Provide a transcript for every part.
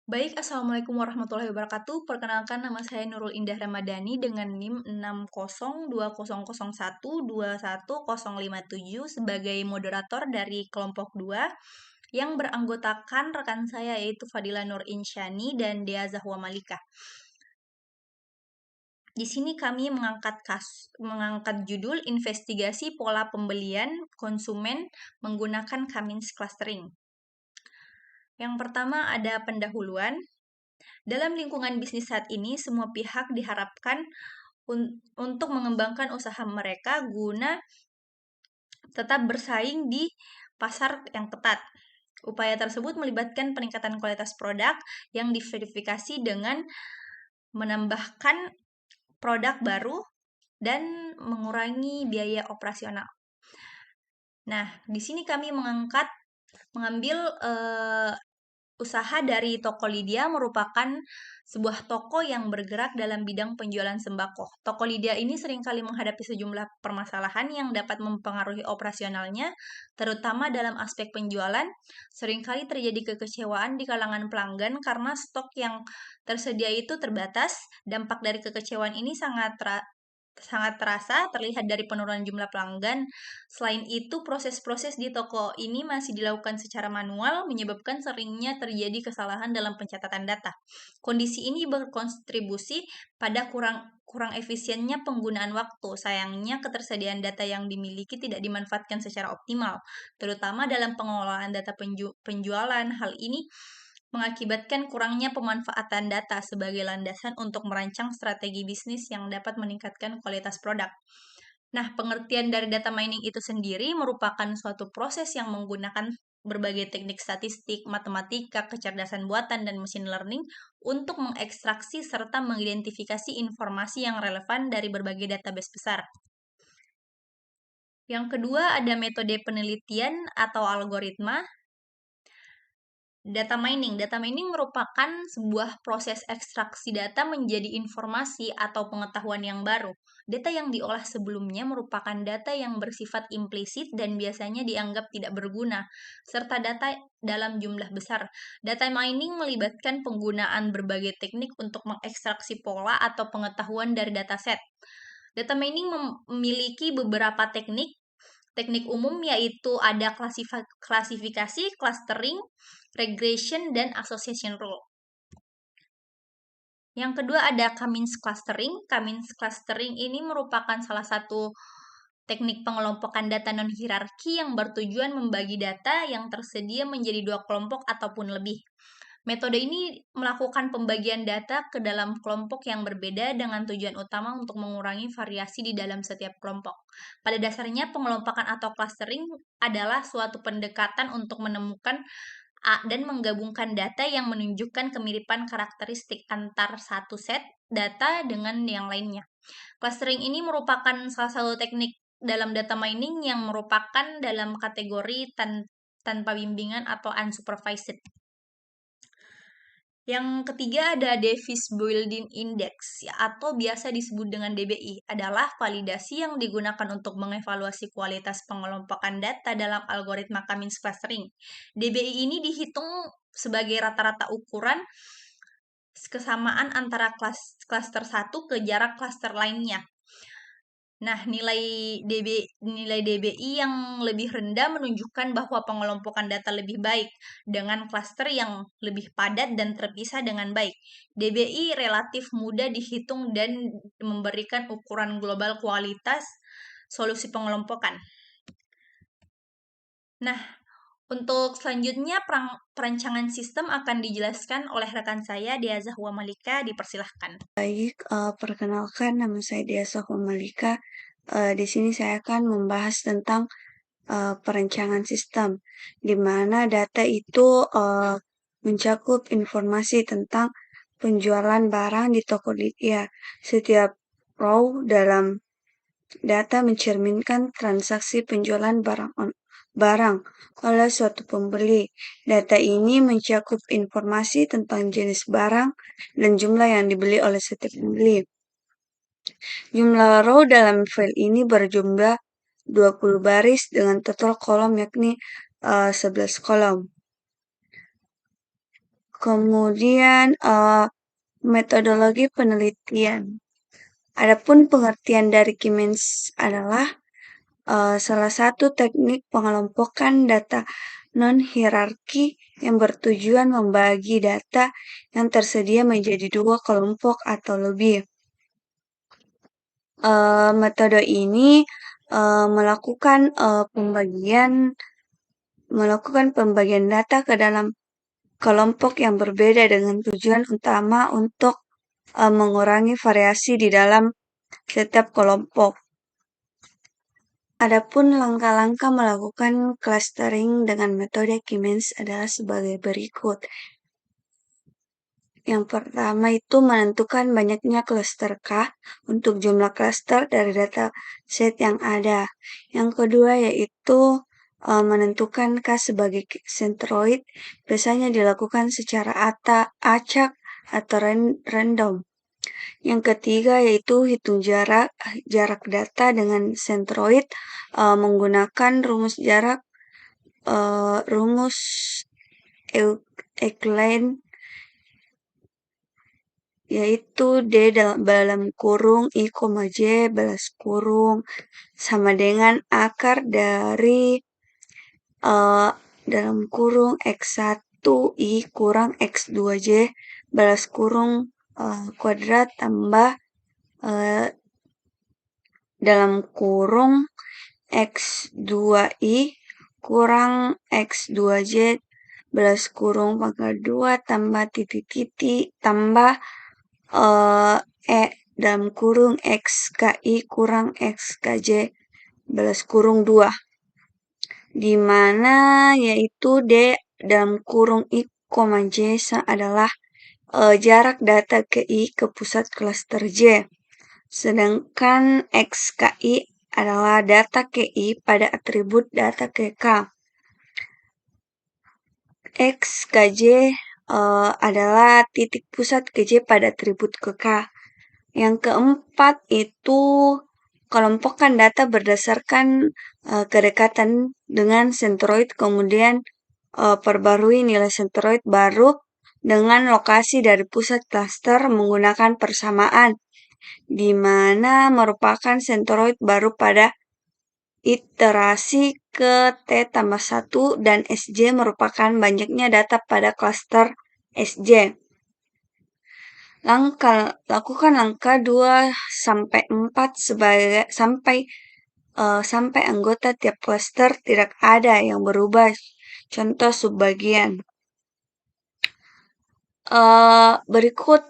Baik, Assalamualaikum warahmatullahi wabarakatuh. Perkenalkan nama saya Nurul Indah Ramadhani dengan NIM 60201210057 sebagai moderator dari kelompok 2 yang beranggotakan rekan saya yaitu Fadila Nur Insyani dan Dea Zahwa Malika. Di sini kami mengangkat judul investigasi pola pembelian konsumen menggunakan Cummins Clustering. Yang pertama ada pendahuluan. Dalam lingkungan bisnis saat ini, semua pihak diharapkan untuk mengembangkan usaha mereka guna tetap bersaing di pasar yang ketat. Upaya tersebut melibatkan peningkatan kualitas produk yang diverifikasi dengan menambahkan produk baru dan mengurangi biaya operasional. Nah, di sini kami mengambil usaha dari Toko Lydia merupakan sebuah toko yang bergerak dalam bidang penjualan sembako. Toko Lydia ini seringkali menghadapi sejumlah permasalahan yang dapat mempengaruhi operasionalnya, terutama dalam aspek penjualan. Seringkali terjadi kekecewaan di kalangan pelanggan karena stok yang tersedia itu terbatas. Dampak dari kekecewaan ini sangat terasa terlihat dari penurunan jumlah pelanggan. Selain itu, proses-proses di toko ini masih dilakukan secara manual, menyebabkan seringnya terjadi kesalahan dalam pencatatan data. Kondisi ini berkontribusi pada kurang efisiennya penggunaan waktu. Sayangnya, ketersediaan data yang dimiliki tidak dimanfaatkan secara optimal, terutama dalam pengelolaan data penjualan. Hal ini mengakibatkan kurangnya pemanfaatan data sebagai landasan untuk merancang strategi bisnis yang dapat meningkatkan kualitas produk. Nah, pengertian dari data mining itu sendiri merupakan suatu proses yang menggunakan berbagai teknik statistik, matematika, kecerdasan buatan, dan machine learning untuk mengekstraksi serta mengidentifikasi informasi yang relevan dari berbagai database besar. Yang kedua, ada metode penelitian atau algoritma. Data mining. Data mining merupakan sebuah proses ekstraksi data menjadi informasi atau pengetahuan yang baru. Data yang diolah sebelumnya merupakan data yang bersifat implisit dan biasanya dianggap tidak berguna, serta data dalam jumlah besar. Data mining melibatkan penggunaan berbagai teknik untuk mengekstraksi pola atau pengetahuan dari dataset. Data mining memiliki beberapa teknik. Teknik umum yaitu ada klasifikasi, clustering, regression, dan association rule. Yang kedua ada Cummins clustering. Cummins clustering ini merupakan salah satu teknik pengelompokan data non-hierarki yang bertujuan membagi data yang tersedia menjadi dua kelompok ataupun lebih. Metode ini melakukan pembagian data ke dalam kelompok yang berbeda dengan tujuan utama untuk mengurangi variasi di dalam setiap kelompok. Pada dasarnya, pengelompokan atau clustering adalah suatu pendekatan untuk menemukan dan menggabungkan data yang menunjukkan kemiripan karakteristik antar satu set data dengan yang lainnya. Clustering ini merupakan salah satu teknik dalam data mining yang merupakan dalam kategori tanpa bimbingan atau unsupervised. Yang ketiga ada Davis Building Index atau biasa disebut dengan DBI, adalah validasi yang digunakan untuk mengevaluasi kualitas pengelompokan data dalam algoritma Cummins clustering. DBI ini dihitung sebagai rata-rata ukuran kesamaan antara cluster satu ke jarak cluster lainnya. Nah, nilai DBI yang lebih rendah menunjukkan bahwa pengelompokan data lebih baik dengan klaster yang lebih padat dan terpisah dengan baik. DBI relatif mudah dihitung dan memberikan ukuran global kualitas solusi pengelompokan. Nah, untuk selanjutnya perancangan sistem akan dijelaskan oleh rekan saya Dea Zahwa Malika, dipersilahkan. Baik, perkenalkan nama saya Dea Zahwa Malika. Di sini saya akan membahas tentang perencangan sistem, di mana data itu mencakup informasi tentang penjualan barang di Tokopedia. Setiap row dalam data mencerminkan transaksi penjualan barang oleh suatu pembeli. Data ini mencakup informasi tentang jenis barang dan jumlah yang dibeli oleh setiap pembeli. Jumlah row dalam file ini berjumlah 20 baris dengan total kolom yakni 11 kolom. Kemudian metodologi penelitian. Adapun pengertian dari Kimens adalah salah satu teknik pengelompokan data non-hierarki yang bertujuan membagi data yang tersedia menjadi dua kelompok atau lebih. Metode ini melakukan pembagian data ke dalam kelompok yang berbeda dengan tujuan utama untuk mengurangi variasi di dalam setiap kelompok. Adapun langkah-langkah melakukan clustering dengan metode Kimens adalah sebagai berikut. Yang pertama itu menentukan banyaknya cluster K untuk jumlah cluster dari dataset yang ada. Yang kedua yaitu menentukan K sebagai centroid, biasanya dilakukan secara acak atau random. Yang ketiga yaitu hitung jarak data dengan centroid menggunakan rumus Euclid, yaitu D dalam kurung I, J balas kurung sama dengan akar dari dalam kurung X1 I kurang X2J balas kurung kuadrat tambah dalam kurung X2I kurang X2J balas kurung pangkat 2 tambah titik-titik tambah dalam kurung XKI kurang XKJ balas kurung 2. Di mana yaitu D dalam kurung I, J adalah jarak data ke I ke pusat klaster J. Sedangkan XKI adalah data ke I pada atribut data ke K. XKJ adalah titik pusat ke J pada atribut ke K. Yang keempat itu kelompokkan data berdasarkan kedekatan dengan centroid, kemudian perbarui nilai centroid baru dengan lokasi dari pusat klaster menggunakan persamaan, di mana merupakan centroid baru pada iterasi ke T tambah 1 dan SJ merupakan banyaknya data pada klaster SJ. Lakukan langkah 2 sampai 4 sampai anggota tiap klaster tidak ada yang berubah. Contoh subbagian. Berikut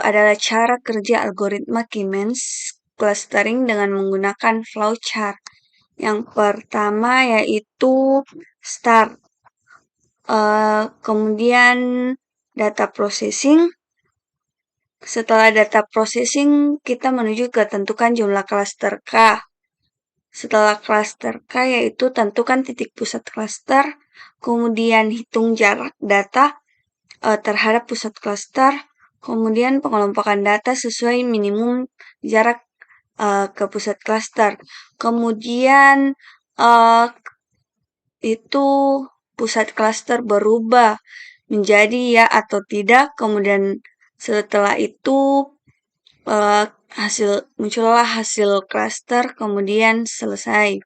adalah cara kerja algoritma Kimens clustering dengan menggunakan flowchart. Yang pertama yaitu start. Kemudian data processing. Setelah data processing, kita menuju ke tentukan jumlah klaster K. Setelah klaster K yaitu tentukan titik pusat klaster, kemudian hitung jarak data terhadap pusat klaster, kemudian pengelompokan data sesuai minimum jarak ke pusat klaster. Kemudian itu pusat klaster berubah menjadi ya atau tidak, kemudian setelah itu muncullah hasil klaster, kemudian selesai.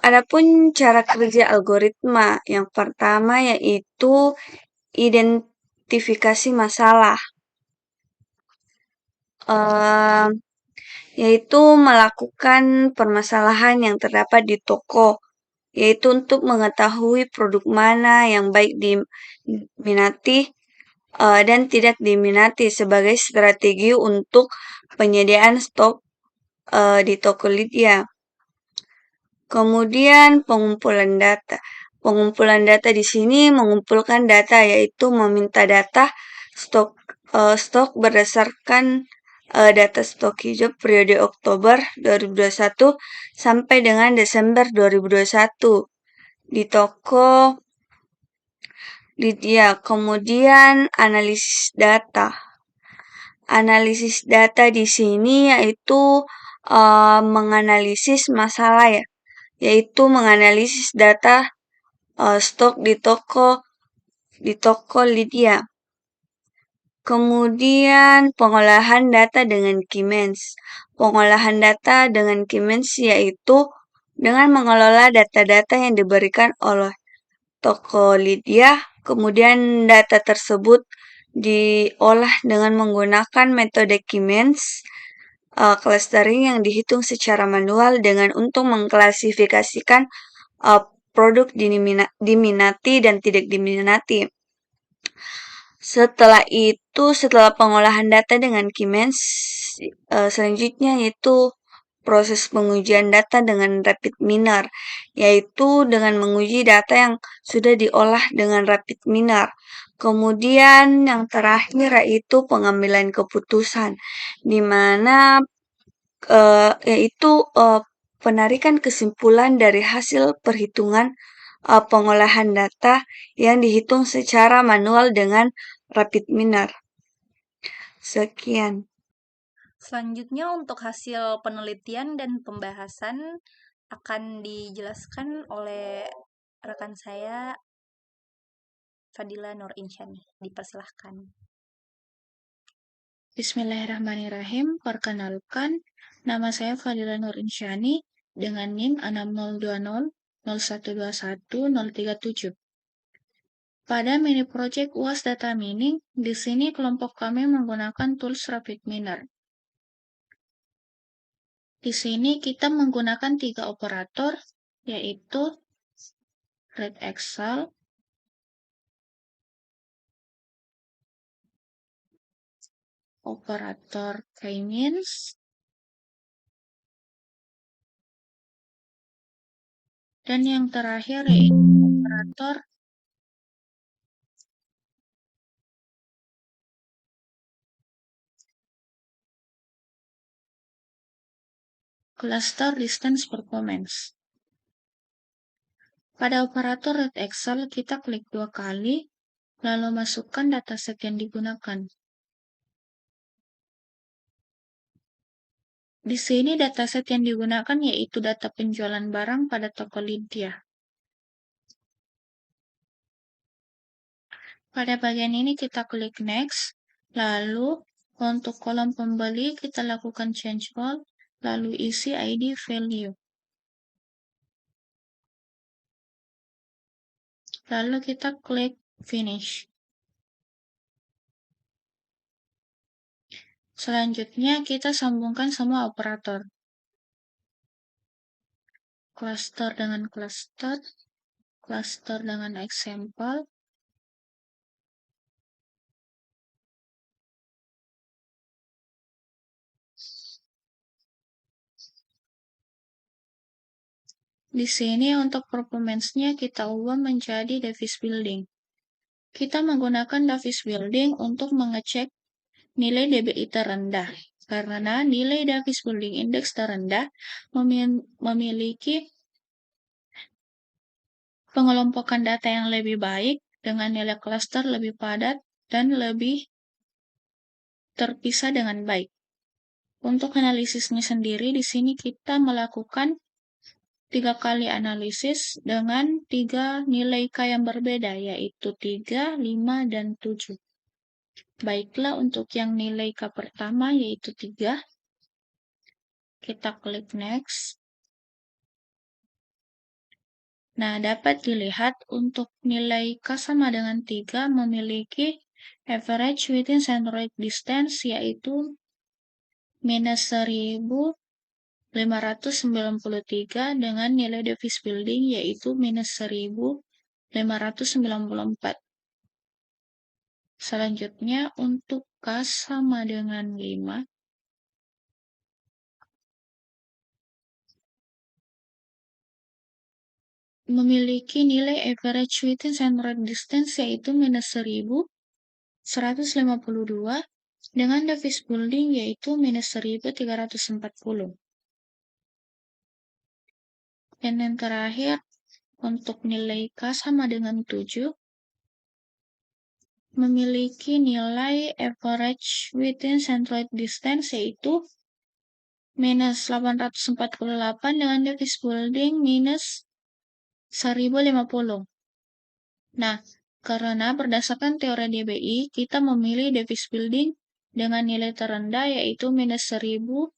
Adapun cara kerja algoritma, yang pertama yaitu identifikasi masalah, yaitu melakukan permasalahan yang terdapat di toko, yaitu untuk mengetahui produk mana yang baik diminati dan tidak diminati sebagai strategi untuk penyediaan stok di toko Lydia. Kemudian pengumpulan data. Pengumpulan data di sini mengumpulkan data yaitu meminta data stok berdasarkan data stok hijau periode Oktober 2021 sampai dengan Desember 2021 di toko Lydia. Kemudian analisis data. Analisis data di sini yaitu menganalisis masalah yaitu menganalisis data stok di toko di Tokopedia. Kemudian pengolahan data dengan Keymes. Pengolahan data dengan Keymes yaitu dengan mengelola data-data yang diberikan oleh Tokopedia, kemudian data tersebut diolah dengan menggunakan metode Keymes clustering yang dihitung secara manual dengan untuk mengklasifikasikan produk diminati dan tidak diminati. Setelah pengolahan data dengan Keymes, selanjutnya yaitu proses pengujian data dengan rapid miner, yaitu dengan menguji data yang sudah diolah dengan rapid miner. Kemudian yang terakhir yaitu pengambilan keputusan, di mana yaitu penarikan kesimpulan dari hasil perhitungan pengolahan data yang dihitung secara manual dengan rapid miner. Sekian. Selanjutnya untuk hasil penelitian dan pembahasan akan dijelaskan oleh rekan saya Fadila Nur Insyani. Dipersilahkan. Bismillahirrahmanirrahim. Perkenalkan, nama saya Fadila Nur Insyani dengan NIM 6020 0121 037. Pada mini project UAS Data Mining, di sini kelompok kami menggunakan tools Rapid Miner. Di sini kita menggunakan 3 operator, yaitu Read Excel, operator K-means, dan yang terakhir yaitu operator Cluster Distance Performance. Pada operator Read Excel, kita klik 2 kali, lalu masukkan dataset yang digunakan. Di sini dataset yang digunakan yaitu data penjualan barang pada Tokopedia. Pada bagian ini kita klik Next, lalu untuk kolom pembeli kita lakukan Change All, lalu isi ID Value. Lalu kita klik Finish. Selanjutnya kita sambungkan semua operator. Cluster dengan cluster, cluster dengan example, di sini untuk performance-nya kita ubah menjadi Davis Building. Kita menggunakan Davis Building untuk mengecek nilai DBI terendah, karena nilai Davis Building Index terendah memiliki pengelompokan data yang lebih baik dengan nilai cluster lebih padat dan lebih terpisah dengan baik. Untuk analisisnya sendiri, di sini kita melakukan 3 kali analisis dengan 3 nilai K yang berbeda, yaitu 3, 5, dan 7. Baiklah, untuk yang nilai K pertama yaitu 3, kita klik Next. Nah, dapat dilihat untuk nilai K sama dengan 3 memiliki average within centroid distance yaitu minus 1593 dengan nilai Davis Building yaitu minus 1594. Selanjutnya untuk K sama dengan 5, memiliki nilai average within centroid distance yaitu minus 1152 dengan Davis Building yaitu minus 1340. Dan yang terakhir, untuk nilai K sama dengan 7, memiliki nilai average within centroid distance yaitu minus 848 dengan Davis Building minus 1050. Nah, Karena berdasarkan teori DBI, kita memilih Davis Building dengan nilai terendah yaitu minus 1050,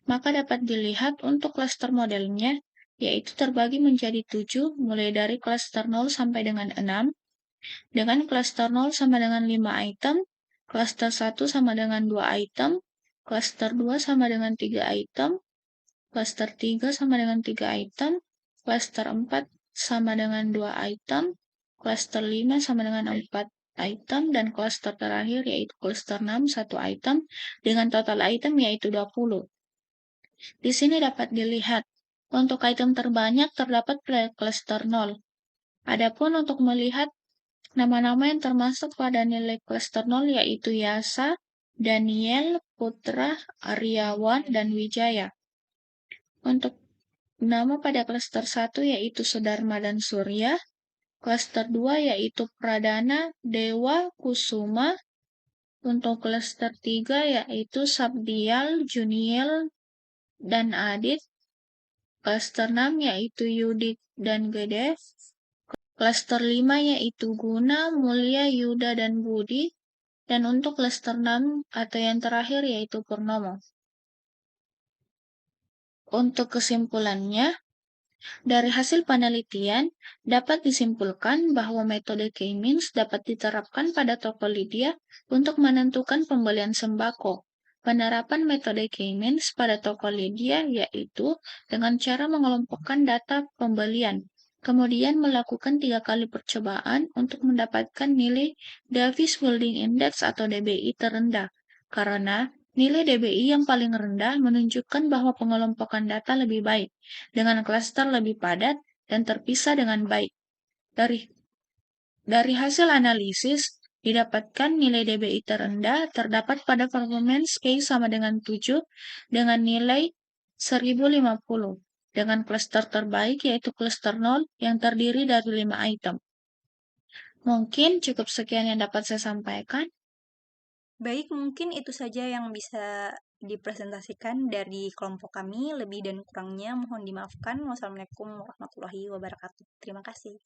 maka dapat dilihat untuk klaster modelnya, yaitu terbagi menjadi 7, mulai dari klaster 0 sampai dengan 6, dengan klaster 0 sama dengan 5 item, klaster 1 sama dengan 2 item, klaster 2 sama dengan 3 item, klaster 3 sama dengan 3 item, klaster 4 sama dengan 2 item, klaster 5 sama dengan 4 item, dan klaster terakhir yaitu klaster 6, 1 item, dengan total item yaitu 20. Di sini dapat dilihat, untuk item terbanyak terdapat pada klaster 0. Adapun untuk melihat nama-nama yang termasuk pada nilai klaster 0 yaitu Yasa, Daniel, Putra, Aryawan, dan Wijaya. Untuk nama pada klaster 1 yaitu Sudarma dan Surya, klaster 2 yaitu Pradana, Dewa, Kusuma, untuk klaster 3 yaitu Sabdial, Juniel, dan Adit, klaster 6 yaitu Yudit dan Gedev, klaster 5 yaitu Guna, Mulia, Yuda, dan Budi, dan untuk klaster 6 atau yang terakhir yaitu Purnomo. Untuk kesimpulannya, dari hasil penelitian, dapat disimpulkan bahwa metode K-means dapat diterapkan pada Tokopedia untuk menentukan pembelian sembako. Penerapan metode K-means pada Tokopedia yaitu dengan cara mengelompokkan data pembelian, kemudian melakukan 3 kali percobaan untuk mendapatkan nilai Davis Building Index atau DBI terendah, karena nilai DBI yang paling rendah menunjukkan bahwa pengelompokan data lebih baik, dengan klaster lebih padat dan terpisah dengan baik. Dari hasil analisis, didapatkan nilai DBI terendah terdapat pada performance K sama dengan 7 dengan nilai 1050, dengan klaster terbaik yaitu klaster 0 yang terdiri dari 5 item. Mungkin cukup sekian yang dapat saya sampaikan. Baik, mungkin itu saja yang bisa dipresentasikan dari kelompok kami. Lebih dan kurangnya mohon dimaafkan. Wassalamualaikum warahmatullahi wabarakatuh. Terima kasih.